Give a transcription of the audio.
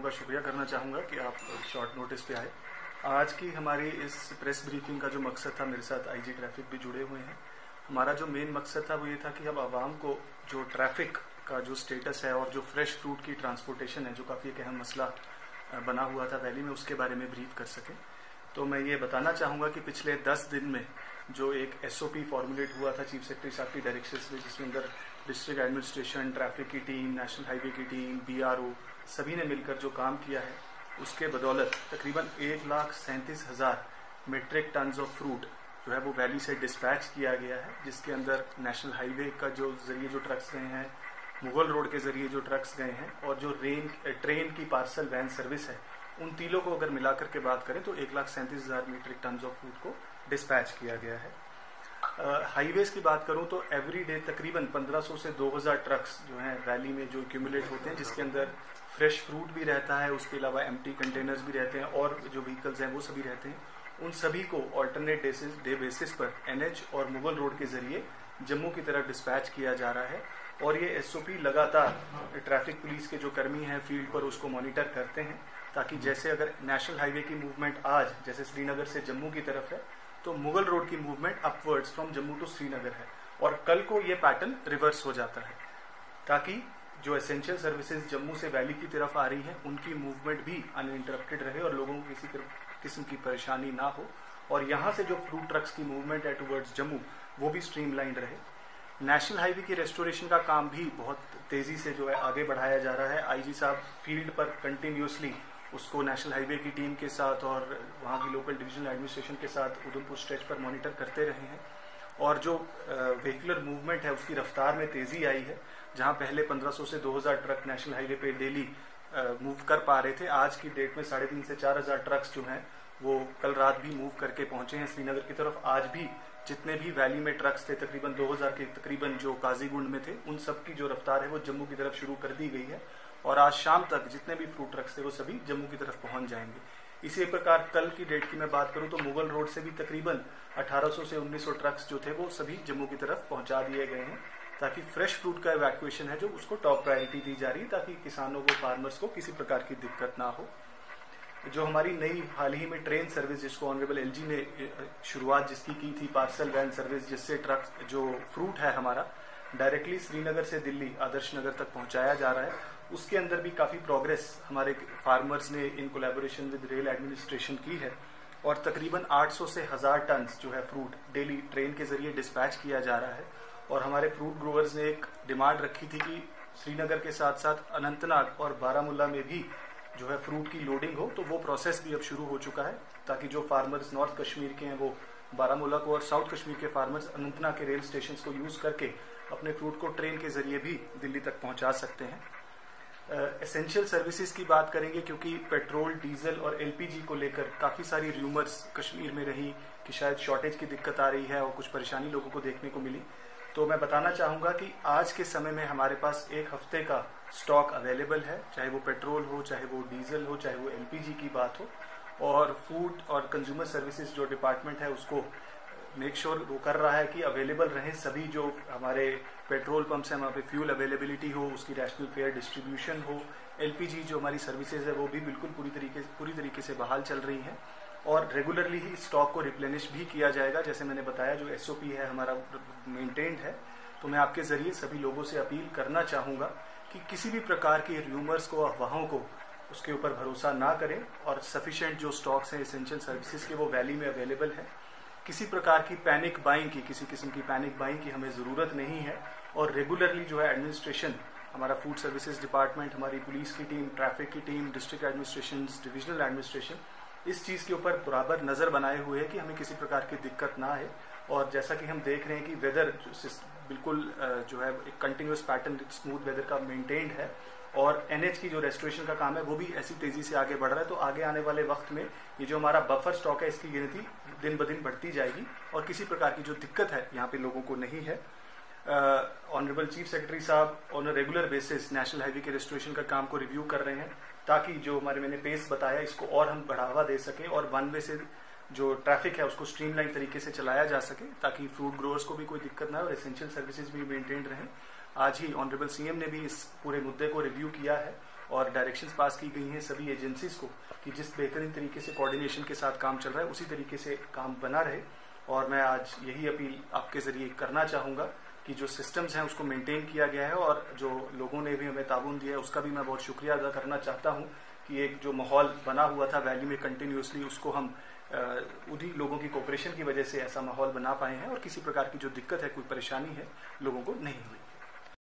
का शुक्रिया करना चाहूँगा कि आप शॉर्ट नोटिस पे आए। आज की हमारी इस प्रेस ब्रीफिंग का जो मकसद था, मेरे साथ आईजी ट्रैफिक भी जुड़े हुए हैं। हमारा जो मेन मकसद था वो ये था कि हम आवाम को जो ट्रैफिक का जो स्टेटस है और जो फ्रेश फ्रूट की ट्रांसपोर्टेशन है, जो काफ़ी एक अहम मसला बना हुआ था वैली में, उसके बारे में ब्रीफ कर सकें। तो मैं ये बताना चाहूँगा कि पिछले 10 दिन में जो एक SOP फॉर्मुलेट हुआ था चीफ सेक्रेटरी साहब की डायरेक्शन में, जिसमें अंदर डिस्ट्रिक्ट एडमिनिस्ट्रेशन, ट्रैफिक की टीम, नेशनल हाईवे की टीम, BRO सभी ने मिलकर जो काम किया है, उसके बदौलत तकरीबन 1,37,000 मीट्रिक टन्स ऑफ फ्रूट जो है वो वैली से डिस्पैच किया गया है, जिसके अंदर नेशनल हाईवे का जो जरिए जो ट्रक्स गए हैं, मुगल रोड के जरिए जो ट्रक्स गए हैं, और जो ट्रेन की पार्सल वैन सर्विस है, उन तीनों को अगर मिलाकर के बात करें तो 1,37,000 मीट्रिक टन्स ऑफ फ्रूट को डिस्पैच किया गया है। हाईवेज की बात करूं तो एवरी डे तकरीबन 1500 से 2000 ट्रक्स जो हैं वैली में जो एक्यूमुलेट होते हैं, जिसके अंदर फ्रेश फ्रूट भी रहता है, उसके अलावा एम्प्टी कंटेनर्स भी रहते हैं और जो व्हीकल्स हैं वो सभी रहते हैं। उन सभी को ऑल्टरनेट डे बेसिस पर NH और मुगल रोड के जरिए जम्मू की तरफ डिस्पैच किया जा रहा है। और ये SOP लगातार ट्रैफिक पुलिस के जो कर्मी हैं फील्ड पर उसको मॉनिटर करते हैं, ताकि जैसे अगर नेशनल हाईवे की मूवमेंट आज जैसे श्रीनगर से जम्मू की तरफ है, तो मुगल रोड की movement upwards from Jammu to Srinagar है, और कल को ये पैटर्न रिवर्स हो जाता है, ताकि जो एसेंशियल सर्विसेज जम्मू से वैली की तरफ आ रही हैं उनकी मूवमेंट भी अनइंटरप्टेड रहे और लोगों को किसी किस्म की परेशानी ना हो, और यहाँ से जो फ्रूट ट्रक्स की मूवमेंट है टुवर्ड्स जम्मू वो भी स्ट्रीमलाइंड रहे। नेशनल हाईवे की रेस्टोरेशन का काम भी बहुत तेजी से जो है आगे बढ़ाया जा रहा है। IG साहब फील्ड पर कंटिन्यूसली उसको नेशनल हाईवे की टीम के साथ और वहाँ की लोकल डिविजनल एडमिनिस्ट्रेशन के साथ उधमपुर स्ट्रेच पर मॉनिटर करते रहे हैं, और जो व्हीकुलर मूवमेंट है उसकी रफ्तार में तेजी आई है। जहाँ पहले 1500 से 2000 ट्रक नेशनल हाईवे पे डेली मूव कर पा रहे थे, आज की डेट में 3,500 से 4,000 ट्रक्स जो हैं वो कल रात भी मूव करके पहुंचे हैं श्रीनगर की तरफ। आज भी जितने भी वैली में ट्रक्स थे, तकरीबन 2000 के तकरीबन जो काजीगुंड में थे, उन सब की जो रफ्तार है वो जम्मू की तरफ शुरू कर दी गई है, और आज शाम तक जितने भी फ्रूट ट्रक्स थे वो सभी जम्मू की तरफ पहुंच जाएंगे। इसी प्रकार कल की डेट की मैं बात करूं तो मुगल रोड से भी तकरीबन 1800 से 1900 ट्रक्स जो थे वो सभी जम्मू की तरफ पहुंचा दिए गए हैं, ताकि फ्रेश फ्रूट का इवैक्यूएशन है जो उसको टॉप प्रायोरिटी दी जा रही है, ताकि किसानों को, फार्मर्स को किसी प्रकार की दिक्कत ना हो। जो हमारी नई हाल ही में ट्रेन सर्विस जिसको ऑनरेबल LG ने शुरुआत जिसकी की थी, पार्सल वैन सर्विस, जिससे ट्रक जो फ्रूट है हमारा डायरेक्टली श्रीनगर से दिल्ली आदर्श नगर तक पहुंचाया जा रहा है, उसके अंदर भी काफी प्रोग्रेस हमारे फार्मर्स ने in collaboration with rail administration की है, और तकरीबन 800 से 1000 टन जो है फ्रूट डेली ट्रेन के जरिए डिस्पैच किया जा रहा है। और हमारे फ्रूट ग्रोवर्स ने एक डिमांड रखी थी कि श्रीनगर के साथ साथ अनंतनाग और बारामूला में भी जो है फ्रूट की लोडिंग हो, तो वो प्रोसेस भी अब शुरू हो चुका है, ताकि जो फार्मर्स नॉर्थ कश्मीर के हैं वो बारामूला को, और साउथ कश्मीर के फार्मर्स अनंतनाग के रेल स्टेशन को यूज करके अपने फ्रूट को ट्रेन के जरिए भी दिल्ली तक पहुंचा सकते हैं। एसेंशियल सर्विसेज की बात करेंगे, क्योंकि पेट्रोल, डीजल और LPG को लेकर काफी सारी र्यूमर्स कश्मीर में रही कि शायद शॉर्टेज की दिक्कत आ रही है और कुछ परेशानी लोगों को देखने को मिली। तो मैं बताना चाहूंगा कि आज के समय में हमारे पास एक हफ्ते का स्टॉक अवेलेबल है, चाहे वो पेट्रोल हो, चाहे वो डीजल हो, चाहे वो LPG की बात हो, और फूड और कंज्यूमर सर्विसेज जो डिपार्टमेंट है उसको मेक श्योर वो कर रहा है कि अवेलेबल रहे सभी जो हमारे पेट्रोल पंप्स हैं, वहाँ पे फ्यूल अवेलेबिलिटी हो, उसकी रैशनल फेयर डिस्ट्रीब्यूशन हो। LPG जो हमारी सर्विसेज है वो भी बिल्कुल पूरी तरीके से बहाल चल रही हैं, और रेगुलरली ही स्टॉक को रिप्लेनिश भी किया जाएगा। जैसे मैंने बताया, जो SOP है हमारा मेंटेन्ड है। तो मैं आपके जरिए सभी लोगों से अपील करना चाहूंगा कि किसी भी प्रकार के र्यूमर्स को, अफवाहों को, उसके ऊपर भरोसा ना करें, और सफिशिएंट जो स्टॉक्स हैं एसेंशियल सर्विसेज के वो वैली में अवेलेबल है। किसी प्रकार की पैनिक बाइंग की, किसी किस्म की पैनिक बाइंग की हमें जरूरत नहीं है, और रेगुलरली जो है एडमिनिस्ट्रेशन, हमारा फूड सर्विसेज डिपार्टमेंट, हमारी पुलिस की टीम, ट्रैफिक की team, district administration, divisional administration इस चीज के ऊपर बराबर नजर बनाए हुए है कि हमें किसी प्रकार की दिक्कत ना आए। और जैसा कि हम देख रहे हैं कि वेदर बिल्कुल जो है एक कंटिन्यूअस पैटर्न, स्मूथ वेदर का मेंटेन्ड है, और NH की जो रेस्टोरेशन का काम है वो भी ऐसी तेजी से आगे बढ़ रहा है। तो आगे आने वाले वक्त में ये जो हमारा बफर स्टॉक है इसकी गिनती दिन ब दिन बढ़ती जाएगी, और किसी प्रकार की जो दिक्कत है यहाँ पे लोगों को नहीं है। ऑनरेबल चीफ सेक्रेटरी साहब on a regular basis national highway के रेस्टोरेशन का काम को रिव्यू कर रहे हैं, ताकि जो मैंने पेस बताया इसको और हम बढ़ावा दे सके, और वन वे से जो ट्रैफिक है उसको स्ट्रीमलाइन तरीके से चलाया जा सके, ताकि फ्रूट ग्रोअर्स को भी कोई दिक्कत ना हो और एसेंशियल सर्विसेज भी मेंटेन रहें। आज ही ऑनरेबल CM ने भी इस पूरे मुद्दे को रिव्यू किया है, और डायरेक्शंस पास की गई हैं सभी एजेंसीज को कि जिस बेहतरीन तरीके से कोऑर्डिनेशन के साथ काम चल रहा है उसी तरीके से काम बना रहे। और मैं आज यही अपील आपके ज़रिए करना चाहूँगा कि जो सिस्टम्स हैं उसको मेंटेन किया गया है और जो लोगों ने भी हमें ताबून दिया है उसका भी मैं बहुत शुक्रिया अदा करना चाहता हूँ कि एक जो माहौल बना हुआ था वैली में कंटिन्यूसली, उसको हम उन्हीं लोगों की कोऑपरेशन की वजह से ऐसा माहौल बना पाए हैं और किसी प्रकार की जो दिक्कत है, कोई परेशानी है, लोगों को नहीं हुई।